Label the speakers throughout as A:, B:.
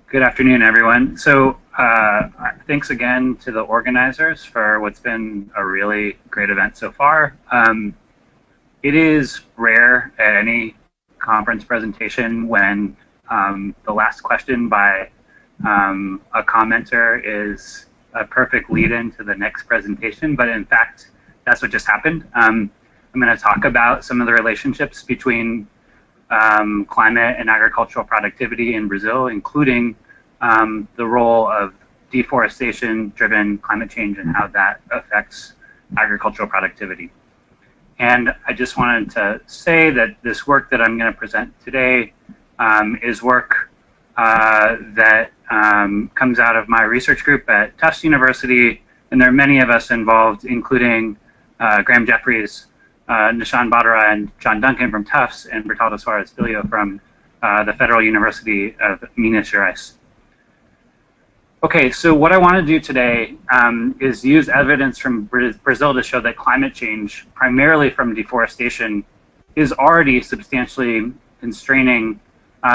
A: Good afternoon, everyone. So thanks again to the organizers for what's been a really great event so far. It is rare at any conference presentation when the last question by a commenter is a perfect lead-in to the next presentation, but in fact, that's what just happened. I'm going to talk about some of the relationships between climate and agricultural productivity in Brazil, including the role of deforestation-driven climate change and how that affects agricultural productivity. And I just wanted to say that this work that I'm going to present today is work that comes out of my research group at Tufts University, and there are many of us involved, including Graham Jeffries, Nishan Badara, and John Duncan from Tufts, and Bertaldo Suarez Filho from the Federal University of Minas Gerais. Okay, so what I want to do today is use evidence from Brazil to show that climate change, primarily from deforestation, is already substantially constraining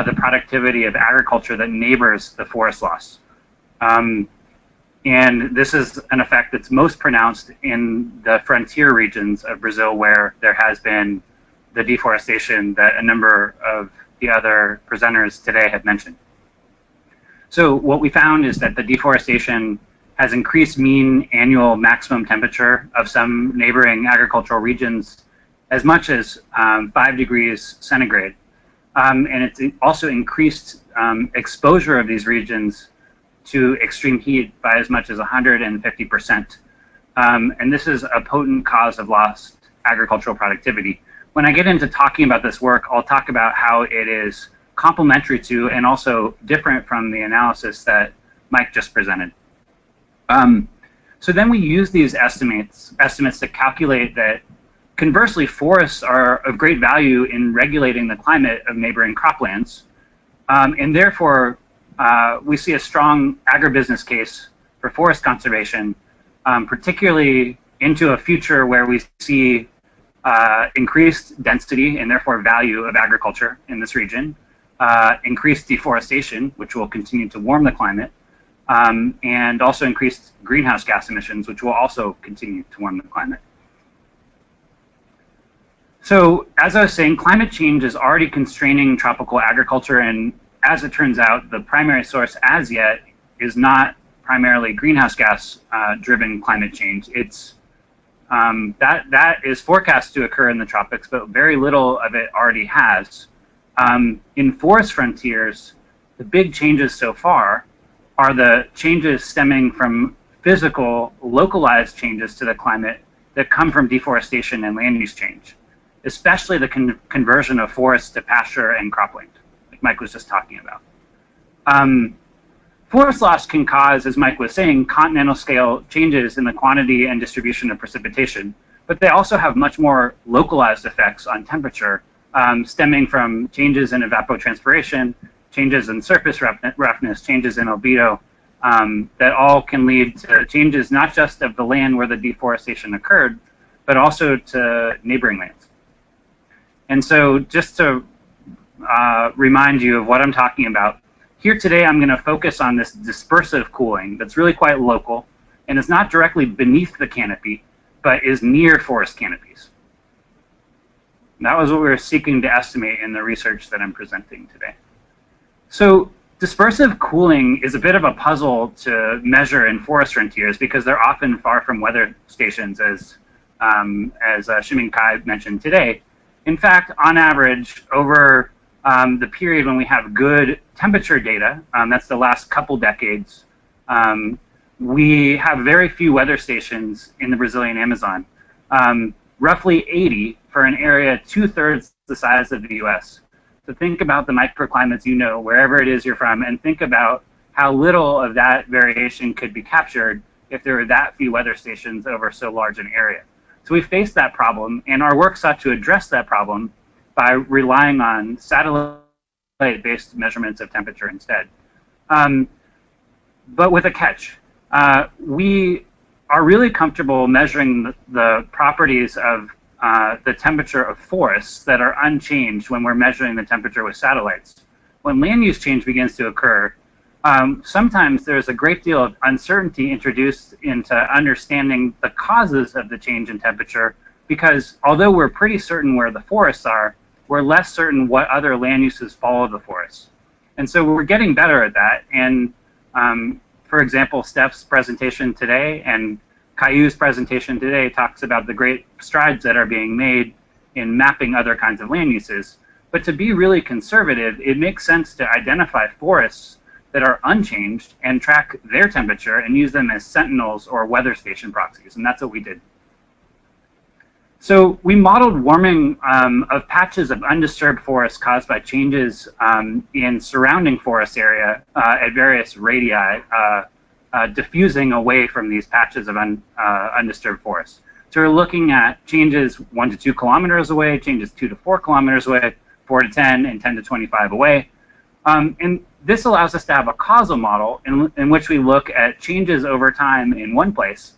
A: the productivity of agriculture that neighbors the forest loss. And this is an effect that's most pronounced in the frontier regions of Brazil, where there has been the deforestation that a number of the other presenters today have mentioned. So what we found is that the deforestation has increased mean annual maximum temperature of some neighboring agricultural regions as much as 5 degrees centigrade. And it's also increased exposure of these regions to extreme heat by as much as 150%. And this is a potent cause of lost agricultural productivity. When I get into talking about this work, I'll talk about how it is complementary to and also different from the analysis that Mike just presented. So then we use these estimates to calculate that, conversely, forests are of great value in regulating the climate of neighboring croplands, and therefore we see a strong agribusiness case for forest conservation, particularly into a future where we see increased density and therefore value of agriculture in this region, increased deforestation, which will continue to warm the climate, and also increased greenhouse gas emissions, which will also continue to warm the climate. So, as I was saying, climate change is already constraining tropical agriculture, and as it turns out, the primary source as yet is not primarily greenhouse gas driven climate change. It's that is forecast to occur in the tropics, but very little of it already has. In forest frontiers, the big changes so far are the changes stemming from physical, localized changes to the climate that come from deforestation and land use change, especially the conversion of forests to pasture and cropland, like Mike was just talking about. Forest loss can cause, as Mike was saying, continental scale changes in the quantity and distribution of precipitation, but they also have much more localized effects on temperature, stemming from changes in evapotranspiration, changes in surface roughness, changes in albedo, that all can lead to changes not just of the land where the deforestation occurred, but also to neighboring lands. And so just to remind you of what I'm talking about, here today I'm going to focus on this dispersive cooling that's really quite local, and is not directly beneath the canopy, but is near forest canopies. And that was what we were seeking to estimate in the research that I'm presenting today. So dispersive cooling is a bit of a puzzle to measure in forest frontiers because they're often far from weather stations, as Shimin Kai mentioned today. In fact, on average, over the period when we have good temperature data, that's the last couple decades, we have very few weather stations in the Brazilian Amazon, roughly 80 for an area 2/3 the size of the US. So think about the microclimates you know, wherever it is you're from, and think about how little of that variation could be captured if there were that few weather stations over so large an area. So we faced that problem, and our work sought to address that problem by relying on satellite-based measurements of temperature instead. But with a catch. We are really comfortable measuring the properties of the temperature of forests that are unchanged when we're measuring the temperature with satellites. When land use change begins to occur, sometimes there's a great deal of uncertainty introduced into understanding the causes of the change in temperature, because although we're pretty certain where the forests are, we're less certain what other land uses follow the forests. And so we're getting better at that. And for example, Steph's presentation today and Caillou's presentation today talks about the great strides that are being made in mapping other kinds of land uses. But to be really conservative, it makes sense to identify forests that are unchanged and track their temperature and use them as sentinels or weather station proxies, and that's what we did. So we modeled warming of patches of undisturbed forests caused by changes in surrounding forest area at various radii, diffusing away from these patches of undisturbed forests. So we're looking at changes 1 to 2 kilometers away, changes 2 to 4 kilometers away, 4 to 10, and 10 to 25 away. And this allows us to have a causal model in which we look at changes over time in one place,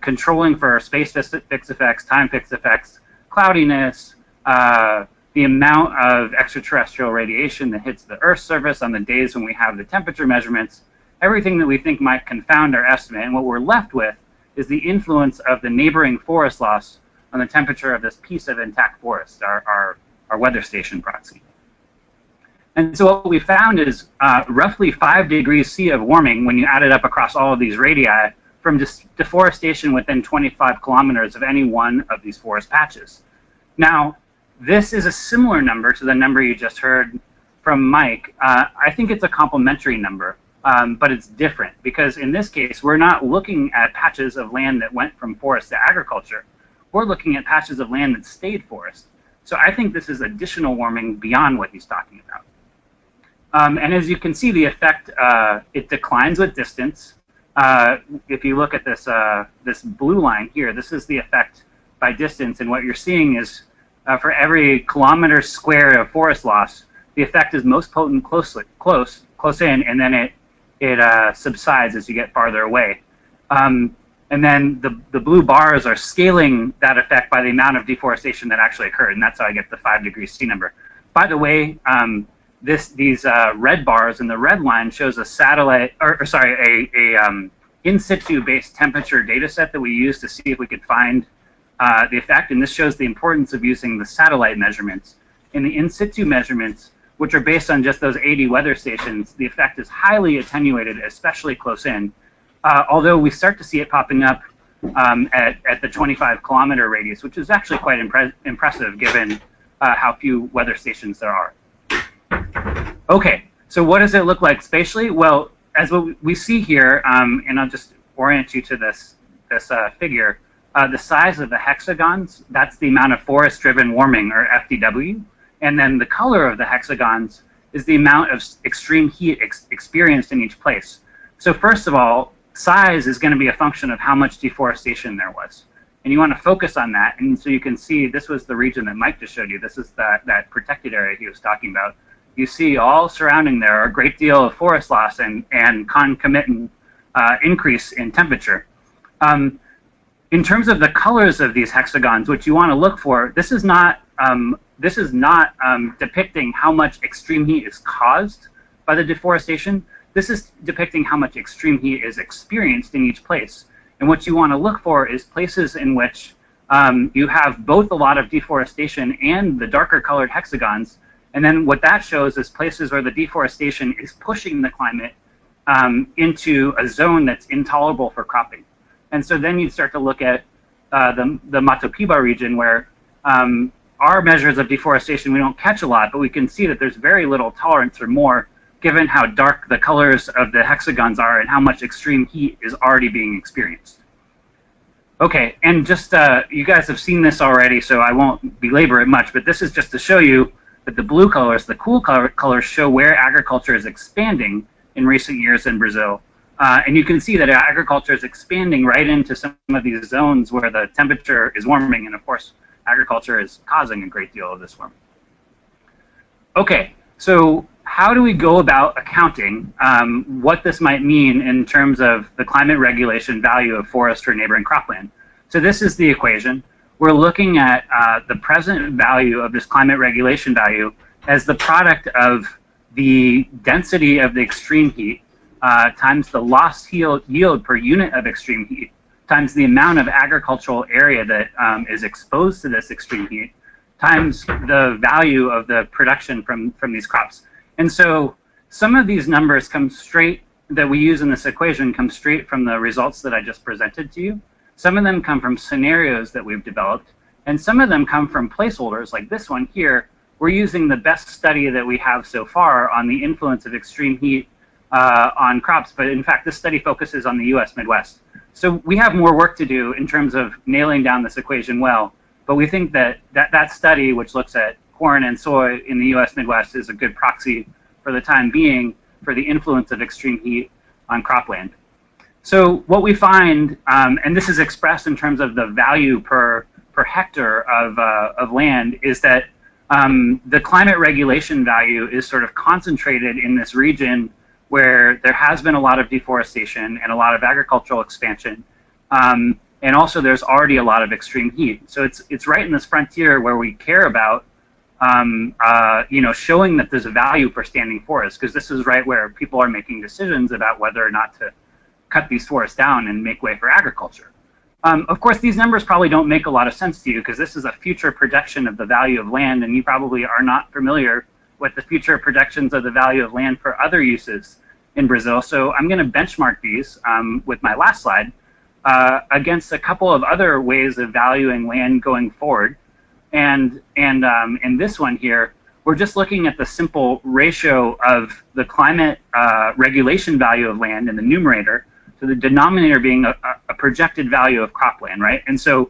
A: controlling for space fixed effects, time fixed effects, cloudiness, the amount of extraterrestrial radiation that hits the Earth's surface on the days when we have the temperature measurements, everything that we think might confound our estimate. And what we're left with is the influence of the neighboring forest loss on the temperature of this piece of intact forest, our weather station proxy. And so what we found is roughly 5 degrees C of warming when you add it up across all of these radii from deforestation within 25 kilometers of any one of these forest patches. Now, this is a similar number to the number you just heard from Mike. I think it's a complementary number, but it's different because in this case, we're not looking at patches of land that went from forest to agriculture. We're looking at patches of land that stayed forest. So I think this is additional warming beyond what he's talking about. And as you can see, the effect, it declines with distance. If you look at this, this blue line here, this is the effect by distance. And what you're seeing is for every kilometer square of forest loss, the effect is most potent close in, and then it subsides as you get farther away. And then the blue bars are scaling that effect by the amount of deforestation that actually occurred, and that's how I get the 5 degrees C number. By the way, these red bars and the red line shows a satellite, a in situ based temperature data set that we used to see if we could find the effect, and this shows the importance of using the satellite measurements. In the in situ measurements, which are based on just those 80 weather stations, the effect is highly attenuated, especially close in, although we start to see it popping up at the 25 kilometer radius, which is actually quite impressive given how few weather stations there are. Okay, so what does it look like spatially? Well, as what we see here, and I'll just orient you to this figure, the size of the hexagons, that's the amount of forest-driven warming, or FDW, and then the color of the hexagons is the amount of extreme heat experienced in each place. So first of all, size is going to be a function of how much deforestation there was. And you want to focus on that, and so you can see this was the region that Mike just showed you. This is that protected area he was talking about. You see all surrounding there a great deal of forest loss and concomitant increase in temperature. In terms of the colors of these hexagons, what you want to look for, this is not depicting how much extreme heat is caused by the deforestation. This is depicting how much extreme heat is experienced in each place. And what you want to look for is places in which you have both a lot of deforestation and the darker colored hexagons. And then what that shows is places where the deforestation is pushing the climate into a zone that's intolerable for cropping. And so then you start to look at the Mato Piba region where our measures of deforestation, we don't catch a lot, but we can see that there's very little tolerance for more given how dark the colors of the hexagons are and how much extreme heat is already being experienced. Okay, and just, you guys have seen this already, so I won't belabor it much, but this is just to show you that the blue colors, the cool colors show where agriculture is expanding in recent years in Brazil. And you can see that agriculture is expanding right into some of these zones where the temperature is warming, and of course, agriculture is causing a great deal of this warming. Okay, so how do we go about accounting what this might mean in terms of the climate regulation value of forest for neighboring cropland? So this is the equation. We're looking at the present value of this climate regulation value as the product of the density of the extreme heat times the lost yield per unit of extreme heat times the amount of agricultural area that is exposed to this extreme heat times the value of the production from these crops. And so some of these numbers come straight, that we use in this equation, come straight from the results that I just presented to you. Some of them come from scenarios that we've developed, and some of them come from placeholders like this one here. We're using the best study that we have so far on the influence of extreme heat on crops, but in fact this study focuses on the US Midwest. So we have more work to do in terms of nailing down this equation well, but we think that that study, which looks at corn and soy in the US Midwest, is a good proxy for the time being for the influence of extreme heat on cropland. So what we find, and this is expressed in terms of the value per hectare of land, is that the climate regulation value is sort of concentrated in this region where there has been a lot of deforestation and a lot of agricultural expansion, and also there's already a lot of extreme heat. So it's right in this frontier where we care about showing that there's a value for standing forests, because this is right where people are making decisions about whether or not to cut these forests down and make way for agriculture. Of course, these numbers probably don't make a lot of sense to you because this is a future projection of the value of land, and you probably are not familiar with the future projections of the value of land for other uses in Brazil. So I'm going to benchmark these with my last slide against a couple of other ways of valuing land going forward. And in this one here, we're just looking at the simple ratio of the climate regulation value of land in the numerator to the denominator being a projected value of cropland, right? And so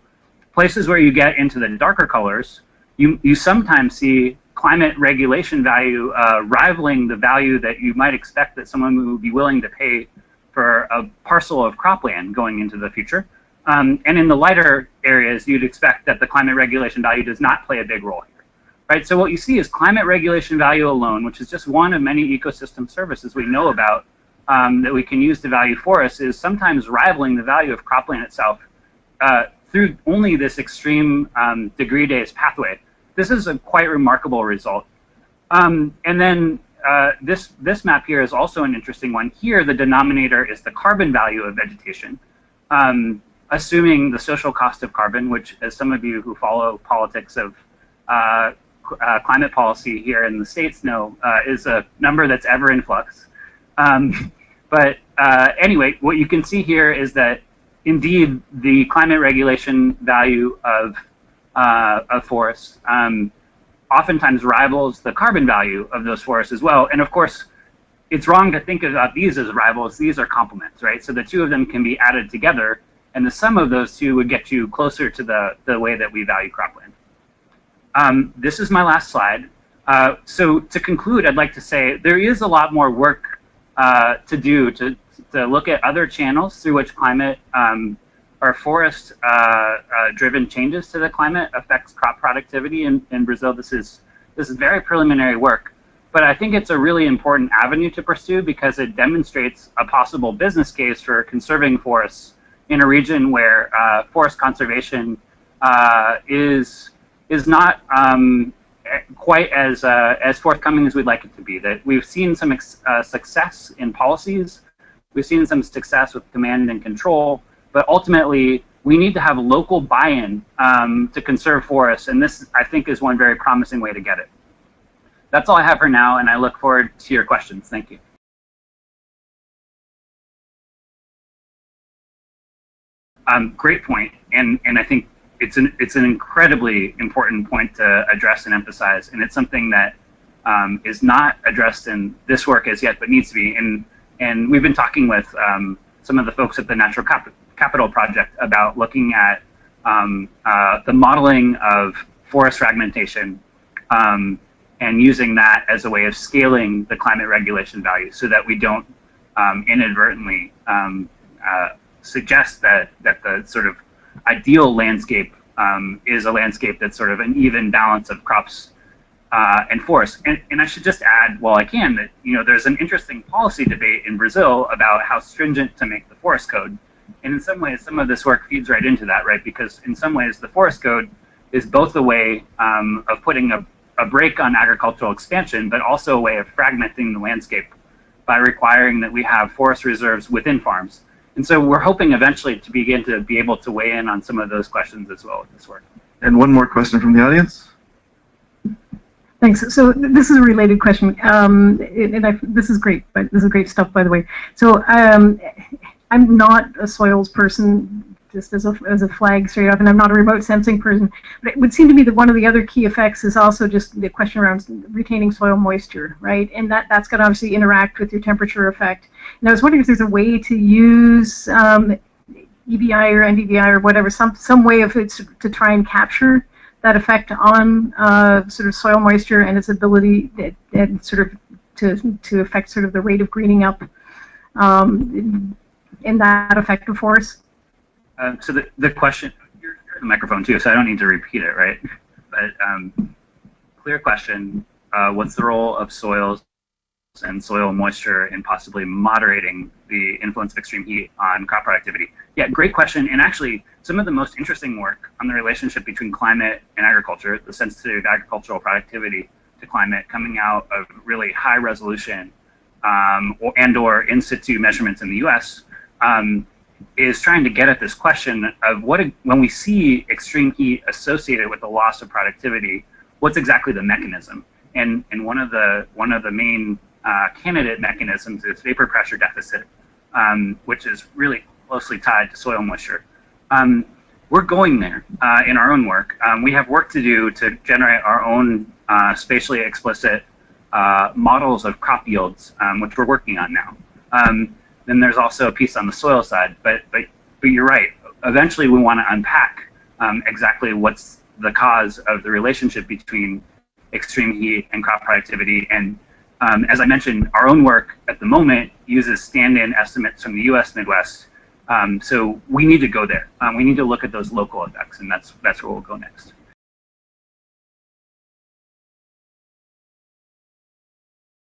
A: places where you get into the darker colors, you sometimes see climate regulation value rivaling the value that you might expect that someone would be willing to pay for a parcel of cropland going into the future. And in the lighter areas, you'd expect that the climate regulation value does not play a big role here, right? So what you see is climate regulation value alone, which is just one of many ecosystem services we know about that we can use to value forests, is sometimes rivaling the value of cropland itself through only this extreme degree days pathway. This is a quite remarkable result. And then this map here is also an interesting one. Here, the denominator is the carbon value of vegetation, assuming the social cost of carbon, which, as some of you who follow politics of climate policy here in the States know, is a number that's ever in flux. But anyway, what you can see here is that indeed the climate regulation value of forests oftentimes rivals the carbon value of those forests as well. And of course, it's wrong to think about these as rivals. These are complements, right? So the two of them can be added together, and the sum of those two would get you closer to the way that we value cropland. This is my last slide. So to conclude, I'd like to say there is a lot more work to do to look at other channels through which climate or forest driven changes to the climate affects crop productivity in Brazil. This is very preliminary work, but I think it's a really important avenue to pursue because it demonstrates a possible business case for conserving forests in a region where forest conservation is not quite as forthcoming as we'd like it to be. That we've seen some success in policies, we've seen some success with command and control, but ultimately we need to have local buy-in to conserve forests, and this, I think, is one very promising way to get it. That's all I have for now, and I look forward to your questions. Thank you. Great point, and I think it's an incredibly important point to address and emphasize, and it's something that is not addressed in this work as yet, but needs to be. And we've been talking with some of the folks at the Natural Capital Project about looking at the modeling of forest fragmentation and using that as a way of scaling the climate regulation value so that we don't inadvertently suggest that the sort of ideal landscape is a landscape that's sort of an even balance of crops and forests. And I should just add, while I can, that there's an interesting policy debate in Brazil about how stringent to make the forest code. And in some ways, some of this work feeds right into that, right? Because in some ways, the forest code is both a way of putting a break on agricultural expansion, but also a way of fragmenting the landscape by requiring that we have forest reserves within farms. And so we're hoping eventually to begin to be able to weigh in on some of those questions as well with this work.
B: And one more question from the audience.
C: Thanks. So this is a related question, this is great. But this is great stuff, by the way. So I'm not a soils person, just as a flag straight up, and I'm not a remote sensing person. But it would seem to me that one of the other key effects is also just the question around retaining soil moisture, right? And that's going to obviously interact with your temperature effect. And I was wondering if there's a way to use EBI or NDVI or whatever, some way of it to try and capture that effect on sort of soil moisture and its ability and sort of to affect sort of the rate of greening up in that effective forest.
A: So the question, you're the microphone too, so I don't need to repeat it, right? But clear question, what's the role of soils and soil moisture in possibly moderating the influence of extreme heat on crop productivity? Yeah, great question. And actually, some of the most interesting work on the relationship between climate and agriculture, the sensitivity of agricultural productivity to climate, coming out of really high resolution or in situ measurements in the US, is trying to get at this question of when we see extreme heat associated with the loss of productivity, what's exactly the mechanism? And one of the main candidate mechanisms is vapor pressure deficit, which is really closely tied to soil moisture. We're going there in our own work. We have work to do to generate our own spatially explicit models of crop yields, which we're working on now. Then there's also a piece on the soil side, but you're right. Eventually, we want to unpack exactly what's the cause of the relationship between extreme heat and crop productivity. And as I mentioned, our own work at the moment uses stand-in estimates from the U.S. Midwest. So we need to go there. We need to look at those local effects, and that's where we'll go next.